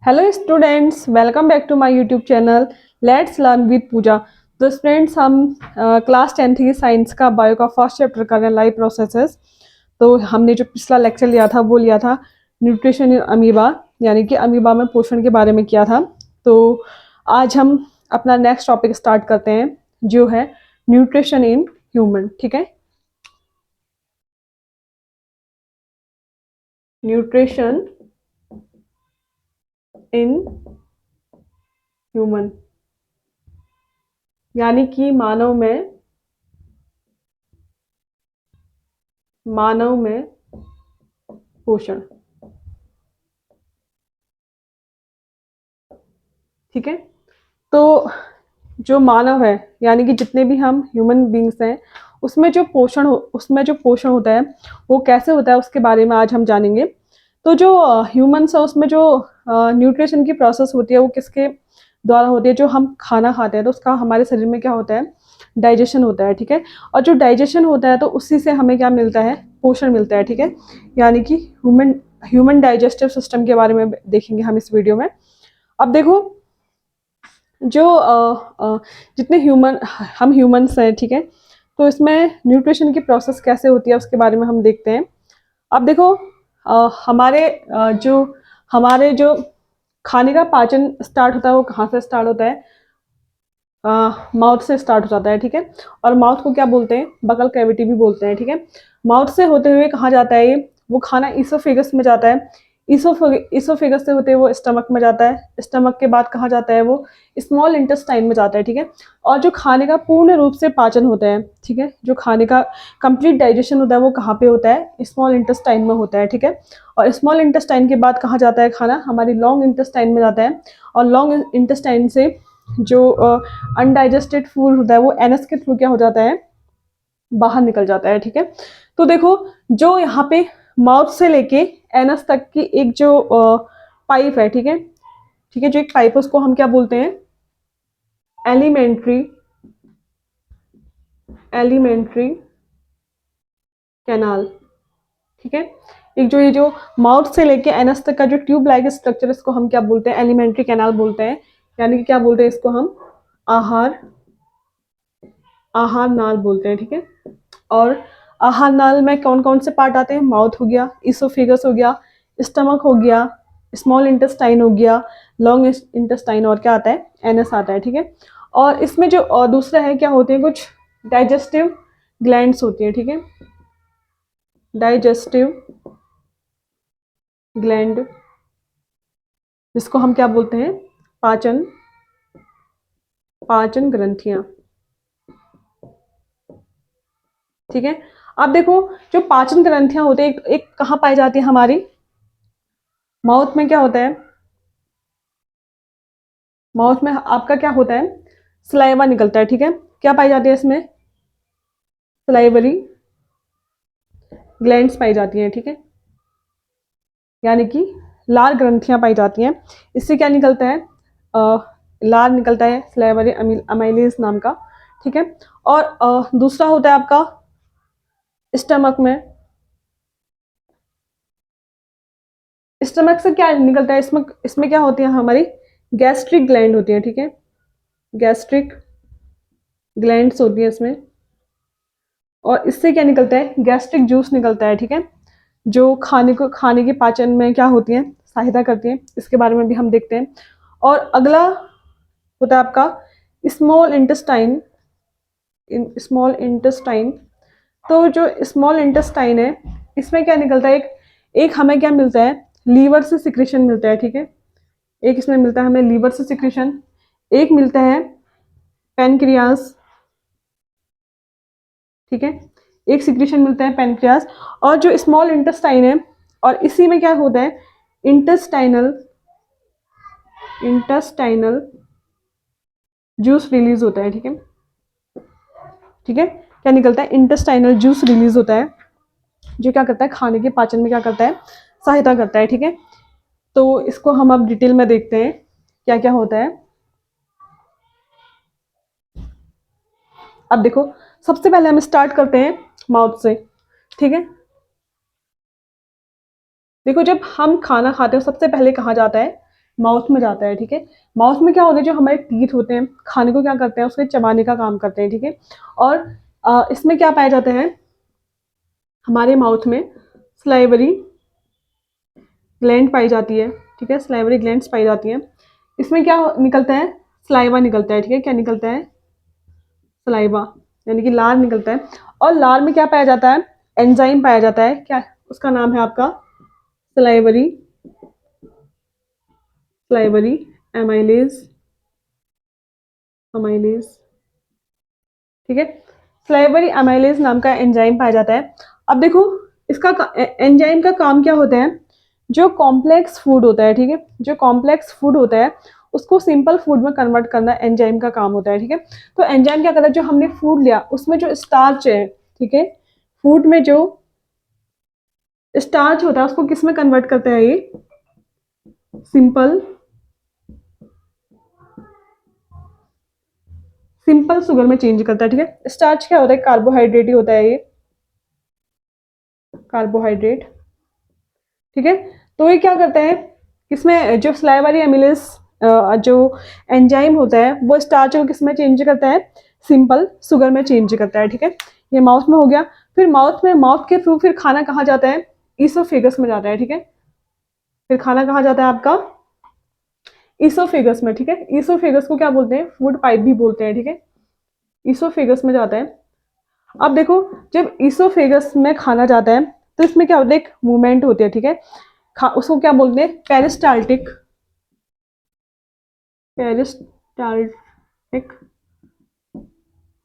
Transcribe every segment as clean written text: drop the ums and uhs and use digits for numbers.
Hello students, welcome back to my YouTube channel let's learn with Pooja. तो students, हम class 10th की science का bio का first chapter कर रहे हैं, लाइफ प्रोसेसेस। तो हमने जो पिछला लेक्चर लिया था वो लिया था न्यूट्रिशन इन अमीबा, यानी कि अमीबा में पोषण के बारे में किया था। तो आज हम अपना नेक्स्ट टॉपिक स्टार्ट करते हैं जो है न्यूट्रिशन इन ह्यूमन। ठीक है, न्यूट्रिशन इन ह्यूमन यानी कि मानव में पोषण। ठीक है, तो जो मानव है यानी कि जितने भी हम ह्यूमन बींग्स हैं उसमें जो पोषण होता है वो कैसे होता है उसके बारे में आज हम जानेंगे। तो जो ह्यूमंस है उसमें जो न्यूट्रिशन की प्रोसेस होती है वो किसके द्वारा होती है। जो हम खाना खाते हैं तो उसका हमारे शरीर में क्या होता है, डाइजेशन होता है। ठीक है, और जो डाइजेशन होता है तो उसी से हमें क्या मिलता है, पोषण मिलता है। ठीक है, यानी कि ह्यूमन डाइजेस्टिव सिस्टम के बारे में देखेंगे हम इस वीडियो में। अब देखो, जो जितने हम ह्यूमंस हैं, ठीक है, तो इसमें न्यूट्रिशन की प्रोसेस कैसे होती है उसके बारे में हम देखते हैं। अब देखो, हमारे जो खाने का पाचन स्टार्ट होता है वो कहाँ से स्टार्ट होता है, माउथ से स्टार्ट हो जाता है। ठीक है, और माउथ को क्या बोलते हैं, बकल कैविटी भी बोलते हैं। ठीक है, माउथ से होते हुए कहाँ जाता है ये, वो खाना ईसोफेगस में जाता है। ईसोफेगस से होते हुए वो स्टमक में जाता है। स्टमक के बाद कहाँ जाता है, वो स्मॉल इंटेस्टाइन में जाता है। ठीक है, और जो खाने का पूर्ण रूप से पाचन होता है, ठीक है, जो खाने का कंप्लीट डाइजेशन होता है वो कहाँ पे होता है, स्मॉल इंटेस्टाइन में होता है। ठीक है, और स्मॉल इंटेस्टाइन के बाद कहाँ जाता है खाना, हमारी लॉन्ग इंटेस्टाइन में जाता है। और लॉन्ग इंटेस्टाइन से जो अनडाइजेस्टेड फूड होता है वो एनस के थ्रू क्या हो जाता है, बाहर निकल जाता है। ठीक है, तो देखो, जो यहाँ पे माउथ से लेके एनस तक की एक जो पाइप है, ठीक है, ठीक है, जो एक पाइप है उसको हम क्या बोलते हैं, एलिमेंट्री कैनाल। ठीक है, एक जो ये जो माउथ से लेके एनस तक का जो ट्यूब लाइक स्ट्रक्चर, इसको हम क्या बोलते हैं, एलिमेंट्री कैनाल बोलते हैं। यानी कि क्या बोलते हैं इसको हम, आहार आहार नाल बोलते हैं। ठीक है, और आहार नाल में कौन कौन से पार्ट आते हैं, माउथ हो गया, इसोफेगस हो गया, स्टमक हो गया, स्मॉल इंटेस्टाइन हो गया, लॉन्ग इंटेस्टाइन, और क्या आता है, एनस आता है। ठीक है, और इसमें जो और दूसरा है क्या होते हैं, कुछ डाइजेस्टिव ग्लैंड्स होती हैं। ठीक है, डाइजेस्टिव ग्लैंड, जिसको हम क्या बोलते हैं, पाचन पाचन ग्रंथियां। ठीक है, अब देखो, जो पाचन ग्रंथियां होती है एक कहाँ पाई जाती है, हमारी माउथ में क्या होता है, माउथ में आपका क्या होता है, सलाइवा निकलता है। ठीक है, क्या पाई जाती है इसमें, सलाइवरी ग्लैंड्स पाई जाती हैं। ठीक है, यानी कि लार ग्रंथियां पाई जाती हैं। इससे क्या निकलता है, लार निकलता है सलाइवरी अमाइलेज नाम का। ठीक है, और दूसरा होता है आपका स्टमक में। स्टमक से क्या निकलता है, इसमें इसमें क्या होती है, हमारी गैस्ट्रिक ग्लैंड होती है। ठीक है, गैस्ट्रिक ग्लैंड्स होती है इसमें, और इससे क्या निकलता है, गैस्ट्रिक जूस निकलता है। ठीक है, जो खाने के पाचन में क्या होती है, सहायता करती है। इसके बारे में भी हम देखते हैं। और अगला होता है आपका स्मॉल इंटेस्टाइन। स्मॉल इंटेस्टाइन, तो जो स्मॉल इंटेस्टाइन है इसमें क्या निकलता है, एक एक हमें क्या मिलता है, लीवर से सिक्रेशन मिलता है। ठीक है, एक इसमें मिलता है हमें लीवर से सिक्रेशन, एक मिलता है पेनक्रियास। ठीक है, एक सिक्रेशन मिलता है पेनक्रियास। और जो स्मॉल इंटेस्टाइन है, और इसी में क्या होता है, इंटेस्टाइनल इंटेस्टाइनल जूस रिलीज होता है। ठीक है, ठीक है, क्या निकलता है, इंटेस्टाइनल जूस रिलीज होता है, जो क्या करता है, खाने के पाचन में क्या करता है, सहायता करता है। ठीक है, तो इसको हम अब डिटेल में देखते हैं क्या क्या होता है। अब देखो, सबसे पहले हम स्टार्ट करते हैं माउथ से। ठीक है, देखो, जब हम खाना खाते हैं सबसे पहले कहाँ जाता है, माउथ में जाता है, ठीक है। माउथ में क्या होता है, जो हमारे टीथ होते हैं खाने को क्या करते हैं, उसके चबाने का काम करते हैं, ठीक है। और इसमें क्या पाया जाता है, हमारे माउथ में स्लाइवरी ग्लैंड पाई जाती है, ठीक है, स्लाइवरी ग्लैंड्स पाई जाती हैं। इसमें क्या निकलता है, सलाइवा निकलता है, ठीक है। क्या निकलता है, सलाइवा, यानी कि लार निकलता है। और लार में क्या पाया जाता है, एंजाइम पाया जाता है, क्या उसका नाम है आपका सलाइवरी स्लाइवरी एमाइलेज अमाइलेज, ठीक है। स्लाइवरी एमाइलेज नाम का एंजाइम पाया जाता है। अब देखो इसका एंजाइम का काम क्या होता है, जो कॉम्प्लेक्स फूड होता है, ठीक है, जो कॉम्प्लेक्स फूड होता है उसको सिंपल फूड में कन्वर्ट करना एंजाइम का काम होता है, ठीक है। तो एंजाइम क्या करता है, जो हमने फूड लिया उसमें जो स्टार्च है, ठीक है, फूड में जो स्टार्च होता है उसको किस में कन्वर्ट करता है, ये सिंपल शुगर में चेंज करता है, ठीक है। स्टार्च क्या होता है, कार्बोहाइड्रेट ही होता है, ये कार्बोहाइड्रेट, ठीक है। तो ये क्या करता है, इसमें जो स्लाइवरी एमिलेज जो एंजाइम होता है वो स्टार्च को किस में चेंज करता है, सिंपल शुगर में चेंज करता है, ठीक है। ये माउथ में हो गया। फिर माउथ के थ्रू फिर खाना कहाँ जाता है, ईसोफेगस में जाता है, ठीक है। फिर खाना कहाँ जाता है आपका, ईसोफेगस में, ठीक है। ईसोफेगस को क्या बोलते हैं, फूड पाइप भी बोलते हैं, ठीक है। ईसोफेगस में जाता है। अब देखो जब ईसोफेगस में खाना जाता है तो इसमें क्या होता है, एक मूवमेंट होती है, ठीक है। उसको क्या बोलते हैं, पेरिस्टाल्टिक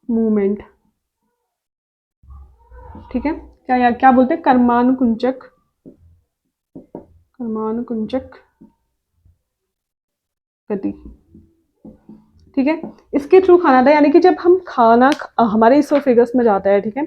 मूवमेंट, ठीक है। क्या बोलते हैं, कर्मानुकुंचक गति, ठीक है। इसके थ्रू खाना था, यानी कि जब हम खाना हमारे इसोफेगस में जाता है, ठीक है,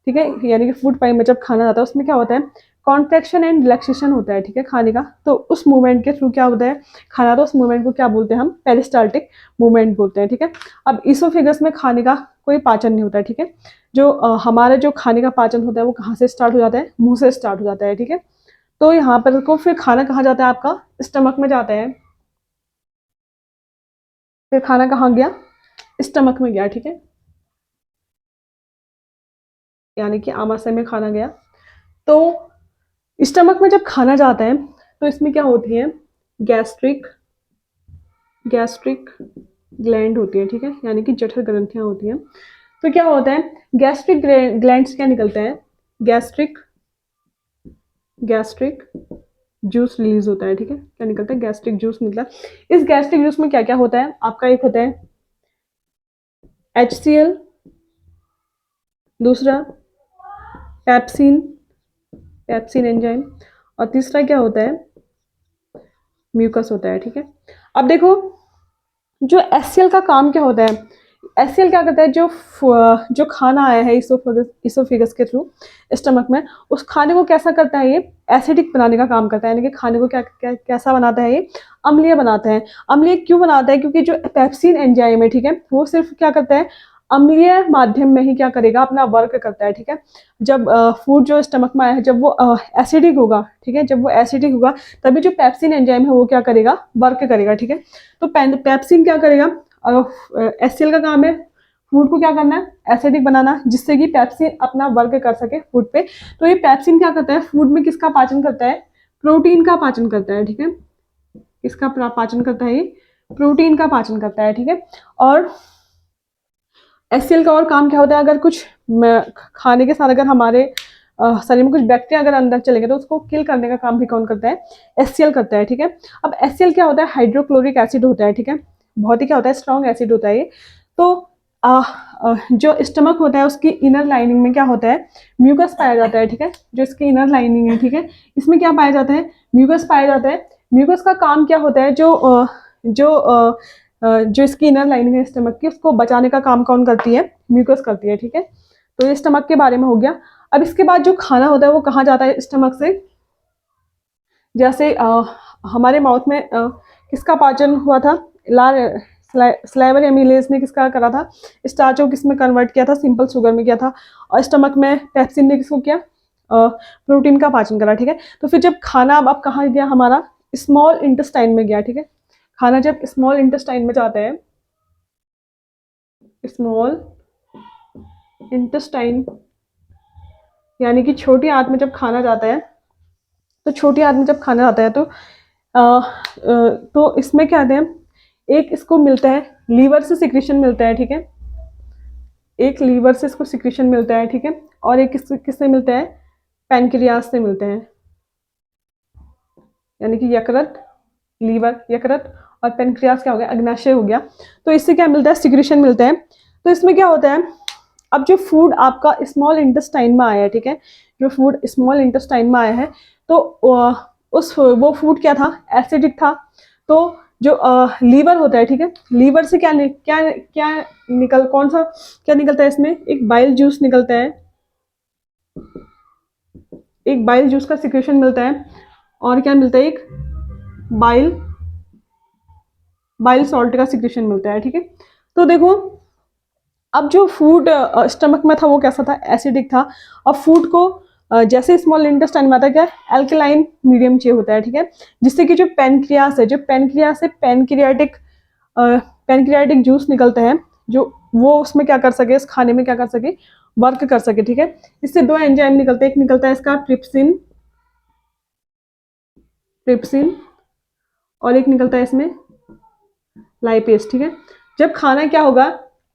ठीक है, यानी कि फूड पाइप में जब खाना जाता है उसमें क्या होता है, कॉन्ट्रैक्शन एंड रिलैक्सेशन होता है, ठीक है, खाने का। तो उस मूवमेंट के थ्रू क्या होता है खाना, तो उस मूवमेंट को क्या बोलते हैं हम, पेरिस्टाल्टिक मूवमेंट बोलते हैं, ठीक है। अब इसोफेगस में खाने का कोई पाचन नहीं होता है, ठीक है। जो हमारा जो खाने का पाचन होता है वो कहाँ से स्टार्ट हो जाता है, मुंह से स्टार्ट हो जाता है, ठीक है। तो यहाँ पर को फिर खाना कहाँ जाता है, आपका स्टमक में जाता है। फिर खाना कहाँ गया, स्टमक में गया, ठीक है, यानी कि आमाशय में खाना गया। तो स्टमक में जब खाना जाता है तो इसमें क्या होती है, गैस्ट्रिक ग्लैंड होती है, ठीक है, यानी कि जठर ग्रंथियां होती हैं। तो क्या होता है, गैस्ट्रिक ग्लैंड से क्या निकलता है, गैस्ट्रिक जूस रिलीज होता है, ठीक है। क्या निकलता है, गैस्ट्रिक जूस निकला। इस गैस्ट्रिक जूस में क्या क्या होता है आपका, एक होता है HCl, दूसरा पेप्सिन एंजाइम, और तीसरा क्या होता है, म्यूकस होता है, ठीक है। अब देखो जो HCl का काम क्या होता है, HCl क्या करता है, जो खाना आया है इसोफेगस के थ्रू स्टमक में, उस खाने को कैसा करता है, ये एसिडिक बनाने का काम करता है, यानी कि खाने को कैसा बनाता है, ये अम्लीय बनाता है। अम्लीय क्यों बनाता है, क्योंकि जो पेप्सिन एंजाइम है, ठीक है, वो सिर्फ क्या करता है, अम्लीय माध्यम में ही क्या करेगा, अपना वर्क करता है, ठीक है। जब फूड जो स्टमक में आया है जब वो एसिडिक होगा, ठीक है, जब वो एसिडिक होगा तभी जो पेप्सिन एंजाइम है वो क्या करेगा, वर्क करेगा, ठीक है। तो पेप्सिन क्या करेगा, HCl का काम है फूड को क्या करना है, एसिडिक बनाना, जिससे कि पेप्सिन अपना वर्क कर सके फूड पे। तो ये पेप्सिन क्या करता है, फूड में किसका पाचन करता है, प्रोटीन का पाचन करता है, ठीक है। किसका पाचन करता है, ये प्रोटीन का पाचन करता है, ठीक है। और HCl का और काम क्या होता है, अगर कुछ खाने के साथ अगर हमारे शरीर में कुछ बैक्टीरिया अगर अंदर चले गए तो उसको किल करने का काम भी कौन करता है, HCl करता है, ठीक है। अब HCl क्या होता है, हाइड्रोक्लोरिक एसिड होता है, ठीक है, बहुत ही क्या होता है, स्ट्रॉन्ग एसिड होता है ये। तो जो स्टमक होता है उसकी इनर लाइनिंग में क्या होता है, म्यूकस पाया जाता है, ठीक है। जो इसकी इनर लाइनिंग है, ठीक है, इसमें क्या पाया जाता है, म्यूकस पाया जाता है। म्यूकस का काम क्या होता है, जो इसकी इनर लाइनिंग है स्टमक की, उसको बचाने का काम कौन करती है, म्यूकस करती है, ठीक है। तो ये स्टमक के बारे में हो गया। अब इसके बाद जो खाना होता है वो कहाँ जाता है, स्टमक से। जैसे हमारे माउथ में किसका पाचन हुआ था, स्लाइवरी एमिलेज ने किसका करा था, स्टार्च को किसमें कन्वर्ट किया था, सिंपल शुगर में किया था। और स्टमक में पेप्सिन ने किसको किया, प्रोटीन का पाचन करा, ठीक है। तो फिर जब खाना अब कहाँ गया हमारा, स्मॉल इंटेस्टाइन में गया, ठीक है। खाना जब स्मॉल इंटेस्टाइन में जाता है, स्मॉल इंटेस्टाइन यानी कि छोटी आंत में जब खाना जाता है, तो छोटी आंत में जब खाना जाता है तो इसमें क्या कहते हैं, एक इसको मिलता है लीवर से सिक्रीशन मिलता है, ठीक है। एक लीवर से इसको सिक्रीशन मिलता है, ठीक है। और एक किससे मिलता है, पैनक्रियास से मिलते हैं, यानी कि यकृत, लीवर, यकृत और पेनक्रियास क्या हो गया, अग्नाशय हो गया। तो इससे क्या मिलता है, सिक्रीशन मिलता है। तो इसमें क्या होता है, अब जो फूड आपका स्मॉल इंटेस्टाइन में आया है, ठीक है, जो फूड स्मॉल इंटेस्टाइन में आया है, तो वो फूड क्या था, एसिडिक था। तो जो लीवर होता है, ठीक है, लीवर से क्या क्या क्या कौन सा क्या निकलता है, इसमें एक बाइल जूस निकलता है, एक बाइल जूस का सिक्रेशन मिलता है। और क्या मिलता है, एक बाइल सॉल्ट का सिक्रेशन मिलता है, ठीक है। तो देखो, अब जो फूड स्टमक में था वो कैसा था, एसिडिक था। और फूड को जैसे स्मॉल इंटेस्टाइन में आता है, क्या एल्कलाइन मीडियम चाहिए होता है, ठीक है। जिससे कि जो पैनक्रियास है, पैनक्रियाटिक जूस निकलता है, जो वो उसमें क्या कर सके, इस खाने में क्या कर सके, वर्क कर सके, ठीक है। इससे दो एंजाइम निकलते हैं, एक निकलता है इसका ट्रिप्सिन और एक निकलता है इसमें लाइपेज, ठीक है। जब खाना क्या होगा,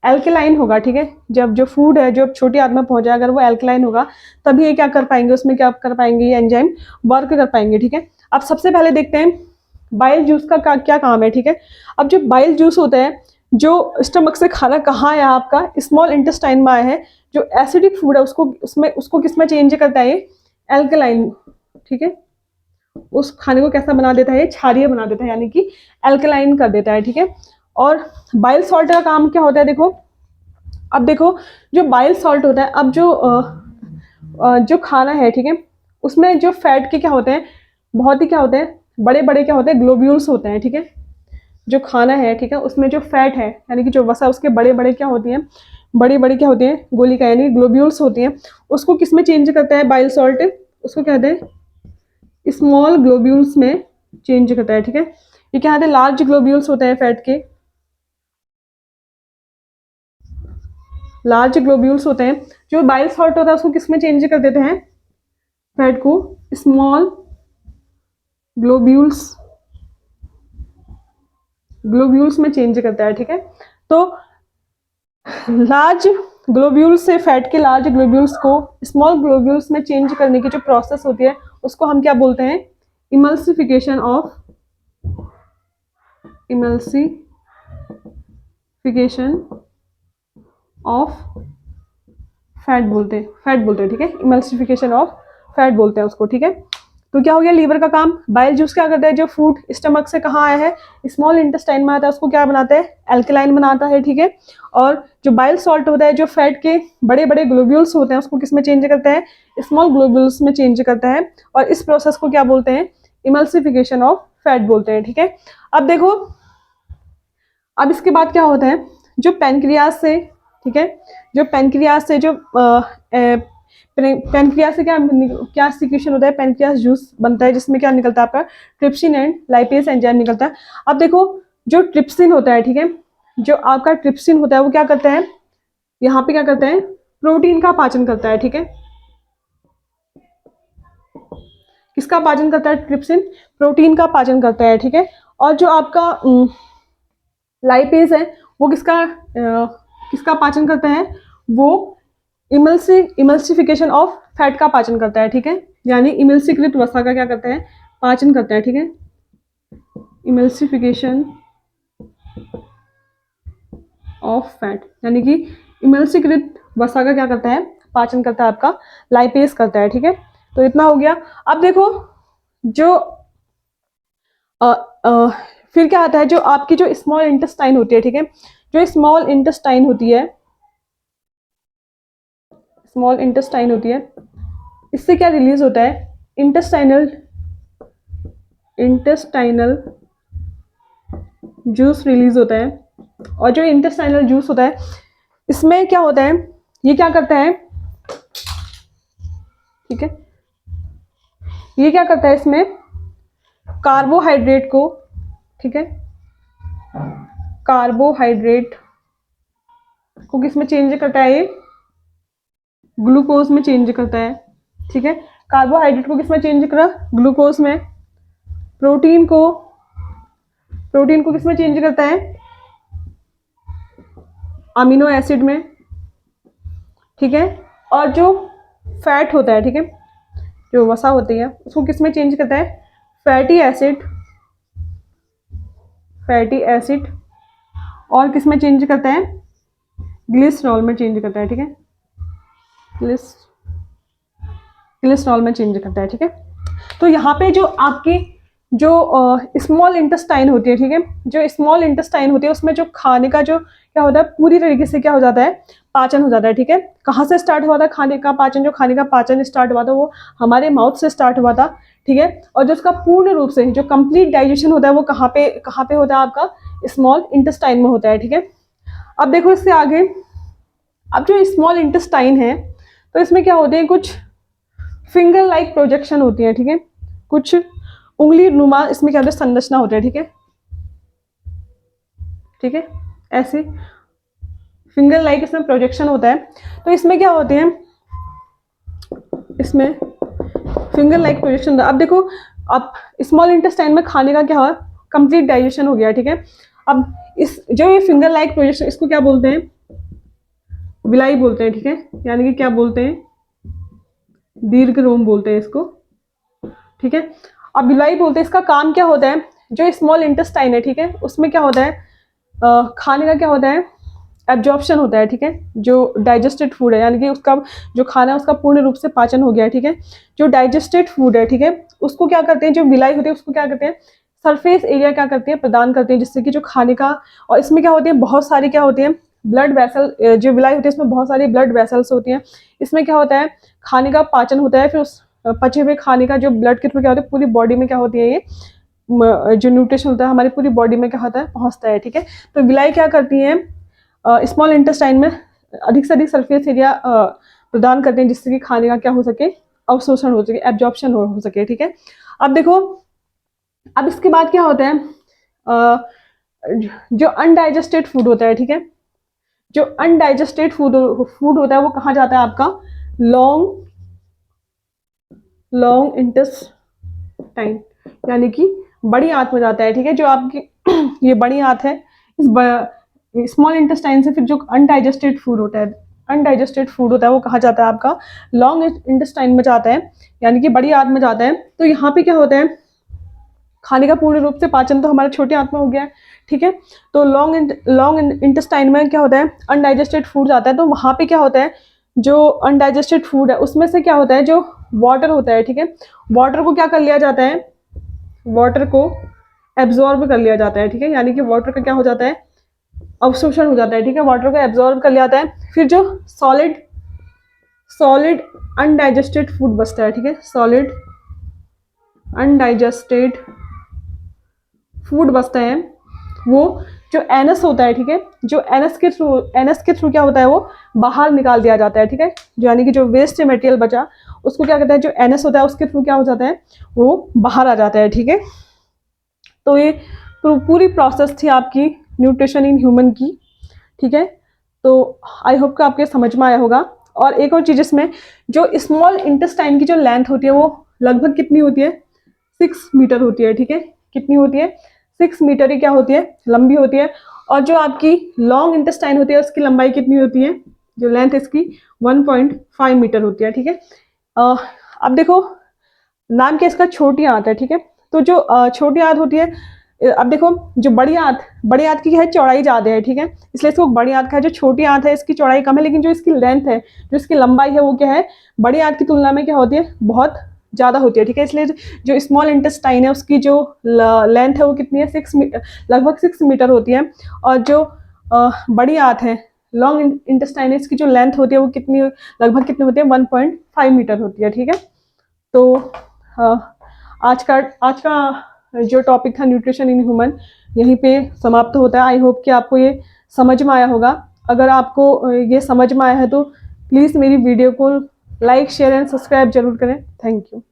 एल्कलाइन होगा, ठीक है। जब जो फूड है जो छोटी आंत में पहुंचा, अगर वो एल्कलाइन होगा, तभी ये क्या कर पाएंगे, उसमें क्या कर पाएंगे, ये एंजाइम वर्क कर पाएंगे, ठीक है। अब सबसे पहले देखते हैं बाइल जूस का क्या काम है, ठीक है। अब जो बाइल जूस होता है, जो स्टमक से खाना कहाँ आया आपका, स्मॉल इंटेस्टाइन में आया है, जो एसिडिक फूड है उसको किसमें चेंज करता है, ये एल्कलाइन, ठीक है। उस खाने को कैसा बना देता है, क्षारीय बना देता है, यानी कि एल्कलाइन कर देता है, ठीक है। और बाइल सॉल्ट का काम क्या होता है, देखो, अब देखो जो बाइल सॉल्ट होता है, अब जो खाना है, ठीक है, उसमें जो फैट के क्या होते हैं, बहुत ही क्या होते हैं, बड़े बड़े क्या होते हैं, ग्लोब्यूल्स होते हैं, ठीक है। जो खाना है, ठीक है, उसमें जो फैट है, यानी कि जो वसा, उसके बड़े बड़े क्या होती हैं, बड़ी बड़ी क्या होती हैं, गोलिका यानी ग्लोब्यूल्स होती हैं। उसको किस में चेंज करता है बाइल सॉल्ट, उसको कहते हैं स्मॉल ग्लोब्यूल्स में चेंज करता है, ठीक है। ये क्या होते हैं, लार्ज ग्लोब्यूल्स होते हैं फैट के, लार्ज ग्लोब्यूल्स होते हैं। जो बाइल सॉल्ट होता है उसको किस में चेंज कर देते हैं, फैट को स्मॉल ग्लोब्यूल्स में चेंज करता है, ठीक है। तो लार्ज ग्लोब्यूल्स से फैट के लार्ज ग्लोब्यूल्स को स्मॉल ग्लोब्यूल्स में चेंज करने की जो प्रोसेस होती है, उसको हम क्या बोलते हैं, इमल्सिफिकेशन ऑफ फैट बोलते हैं, ठीक है। इमल्सिफिकेशन ऑफ फैट बोलते हैं उसको, ठीक है। तो क्या हो गया, लीवर का काम। बाइल जूस क्या करता है, जो फूड स्टमक से कहाँ आया है, स्मॉल इंटेस्टाइन में आता है, उसको क्या बनाता है, एल्कलाइन बनाता है, ठीक है। और जो बाइल सॉल्ट होता है, जो फैट के बड़े बड़े ग्लोब्यूल्स होते हैं, उसको किस में चेंज करता है, स्मॉल ग्लोब्यूल्स में चेंज करता है। और इस प्रोसेस को क्या बोलते हैं, इमल्सिफिकेशन ऑफ फैट बोलते हैं, ठीक है। अब देखो, अब इसके बाद क्या होता है, जो पैनक्रियास से, ठीक है, जो पैनक्रियास से क्या सिक्रीशन होता है, पैनक्रियास जूस बनता है, जिसमें क्या निकलता है आपका, ट्रिप्सिन एंड लाइपेज एंजाइम निकलता है। अब देखो, जो ट्रिप्सिन होता है, ठीक है, जो आपका ट्रिप्सिन होता है, वो क्या करता है, यहाँ पे क्या करता है, प्रोटीन का पाचन करता है, ठीक है। किसका पाचन करता है, ट्रिप्सिन प्रोटीन का पाचन करता है, ठीक है। और जो आपका लाइपेज है, वो किसका पाचन करता है, वो इमल्सिफिकेशन ऑफ फैट का पाचन करता है, ठीक है। यानी इमल्सीकृत वसा का क्या करता है, पाचन करता है, ठीक है। इमल्सिफिकेशन ऑफ फैट, यानी कि इमल्सीकृत वसा का क्या करता है, पाचन करता है, आपका लाइपेज करता है, ठीक है। तो इतना हो गया। अब देखो, जो फिर क्या आता है, जो आपकी जो स्मॉल इंटेस्टाइन होती है, ठीक है, जो स्मॉल इंटेस्टाइन होती है, इससे क्या रिलीज होता है, इंटेस्टाइनल जूस रिलीज होता है। और जो इंटेस्टाइनल जूस होता है, इसमें क्या होता है, ये क्या करता है, ठीक है, ये क्या करता है, इसमें कार्बोहाइड्रेट को, ठीक है, कार्बोहाइड्रेट को किस में चेंज करता है, ये ग्लूकोज में चेंज करता है, ठीक है। कार्बोहाइड्रेट को किस में चेंज करा, ग्लूकोज में। प्रोटीन को किस में चेंज करता है, अमीनो एसिड में, ठीक है। और जो फैट होता है, ठीक है, जो वसा होती है उसको किस में चेंज करता है, फैटी एसिड और किस में चेंज करता है, ग्लिसरॉल में चेंज करता है, ठीक है, ग्लिसरॉल में चेंज करता है, ठीक है। तो यहाँ पे जो आपकी जो स्मॉल इंटेस्टाइन होती है, ठीक है, जो स्मॉल इंटेस्टाइन होती है उसमें जो खाने का जो क्या होता है, पूरी तरीके से क्या हो जाता है, पाचन हो जाता है, ठीक है। कहाँ से स्टार्ट हुआ था खाने का पाचन, जो खाने का पाचन स्टार्ट हुआ था वो हमारे माउथ से स्टार्ट हुआ था, ठीक है। और जो उसका पूर्ण रूप से जो कंप्लीट डाइजेशन होता है वो कहाँ पे होता है, आपका स्मॉल इंटेस्टाइन में होता है, ठीक है। अब देखो इससे आगे, अब जो स्मॉल इंटेस्टाइन है तो इसमें क्या होते हैं, कुछ फिंगर लाइक प्रोजेक्शन होती है, ठीक है, कुछ उंगली नुमा इसमें क्या होता है, संरचना होता है, ठीक है, ठीक है, ऐसे फिंगर लाइक इसमें प्रोजेक्शन होता है। तो इसमें क्या होते हैं, इसमें फिंगर लाइक प्रोजेक्शन। अब देखो, अब स्मॉल इंटेस्टाइन में खाने का क्या हुआ, कंप्लीट डाइजेशन हो गया, ठीक है। अब इस जो ये फिंगर लाइक प्रोजेक्शन, इसको क्या बोलते हैं, विलाई बोलते हैं, ठीक है, यानी कि क्या बोलते हैं, दीर्घ रोम बोलते हैं इसको, ठीक है। अब विलाई बोलते हैं। इसका काम क्या होता है, जो स्मॉल इंटेस्टाइन है, ठीक है, उसमें क्या होता है, खाने का क्या होता है, एब्जॉर्प्शन होता है, ठीक है। जो डाइजेस्टेड फूड है, यानी कि उसका जो खाना है उसका पूर्ण रूप से पाचन हो गया, ठीक है। जो डाइजेस्टेड फूड है, ठीक है, उसको क्या करते हैं, जो विलाई होती है उसको क्या करते हैं, सरफेस एरिया क्या करते हैं, प्रदान करते हैं, जिससे कि जो खाने का, और इसमें क्या होती है, बहुत सारी क्या होती है, ब्लड वेसल, जो विलाई होती है इसमें बहुत सारी ब्लड वेसल्स होती हैं। इसमें क्या होता है, खाने का पाचन होता है, फिर उस पचे हुए खाने का जो ब्लड के थ्रू क्या होता है, पूरी बॉडी में क्या होती है, ये जो न्यूट्रिशन होता है हमारी पूरी बॉडी में क्या होता है, पहुंचता है, ठीक है। तो विलाई क्या करती है, स्मॉल इंटेस्टाइन में अधिक से अधिक सरफेस एरिया प्रदान करते हैं, जिससे कि खाने का क्या हो सके, अवशोषण हो सके, एब्जॉर्प्शन हो सके, ठीक है। अब देखो, अब इसके बाद क्या होता है, जो अनडाइजेस्टेड फूड होता है, ठीक है, जो अनडाइजेस्टेड फूड होता है वो कहाँ जाता है, आपका लॉन्ग इंटेस्टाइन, यानी कि बड़ी आंत में जाता है, ठीक है। जो आपकी ये बड़ी आंत है, इस स्मॉल इंटेस्टाइन से फिर जो अनडाइजेस्टेड फूड होता है वो कहाँ जाता है, आपका लॉन्ग इंटेस्टाइन में जाता है, यानी कि बड़ी आंत में जाता है। तो यहाँ पे क्या होता है, खाने का पूर्ण रूप से पाचन तो हमारे छोटे आंत में हो गया है, ठीक है। तो लॉन्ग इंटेस्टाइन में क्या होता है, अनडाइजेस्टेड फूड जाता है। तो वहाँ पे क्या होता है, जो अनडाइजेस्टेड फूड है उसमें से क्या होता है, जो वाटर होता है, ठीक है, वाटर को क्या कर लिया जाता है, वाटर को एब्जॉर्ब कर लिया जाता है, ठीक है, यानी कि वाटर का क्या हो जाता है, अवशोषण हो जाता है, ठीक है, वाटर को एब्जॉर्ब कर लिया जाता है। फिर जो सॉलिड अनडाइजेस्टेड फूड बचता है, ठीक है, सॉलिड अनडाइजेस्टेड फूड बचता है, वो जो एनस होता है, ठीक है, जो एनस के थ्रू क्या होता है, वो बाहर निकाल दिया जाता है, ठीक है। जो यानी कि जो वेस्ट मटेरियल बचा उसको क्या कहते हैं, जो एनस होता है उसके थ्रू क्या हो जाता है, वो बाहर आ जाता है, ठीक है। तो ये पूरी प्रोसेस थी आपकी न्यूट्रिशन इन ह्यूमन की, ठीक है। तो आई होप कि आपके समझ में आया होगा। और एक और चीज़, इसमें जो स्मॉल इंटेस्टाइन की जो लेंथ होती है वो लगभग कितनी होती है, 6 मीटर होती है, ठीक है। कितनी होती है, 6 मीटर ही क्या होती है, लंबी होती है। और जो आपकी लॉन्ग इंटेस्टाइन होती है उसकी लंबाई कितनी होती है, जो लेंथ इसकी 1.5 मीटर होती है, ठीक है। अब देखो, नाम क्या इसका, छोटी आंत है, ठीक है। तो जो छोटी आंत होती है, अब देखो, जो बड़ी आंत की है चौड़ाई ज़्यादा है, ठीक है, इसलिए इसको बड़ी आंत का है। जो छोटी आंत है इसकी चौड़ाई कम है, लेकिन जो इसकी लेंथ है, जो इसकी लंबाई है वो क्या है, बड़ी आंत की तुलना में क्या होती है, बहुत ज़्यादा होती है, ठीक है। इसलिए जो स्मॉल इंटेस्टाइन है उसकी जो लेंथ है वो कितनी है, लगभग 6 मीटर होती है। और जो बड़ी आंत है, लॉन्ग इंटेस्टाइन है, इसकी जो लेंथ होती है वो लगभग कितनी होती है, 1.5 मीटर होती है, ठीक है। तो आज का जो टॉपिक था न्यूट्रिशन इन ह्यूमन यहीं पे समाप्त होता है। आई होप कि आपको ये समझ में आया होगा। अगर आपको ये समझ में आया है तो प्लीज़ मेरी वीडियो को लाइक, शेयर एंड सब्सक्राइब जरूर करें। Thank you.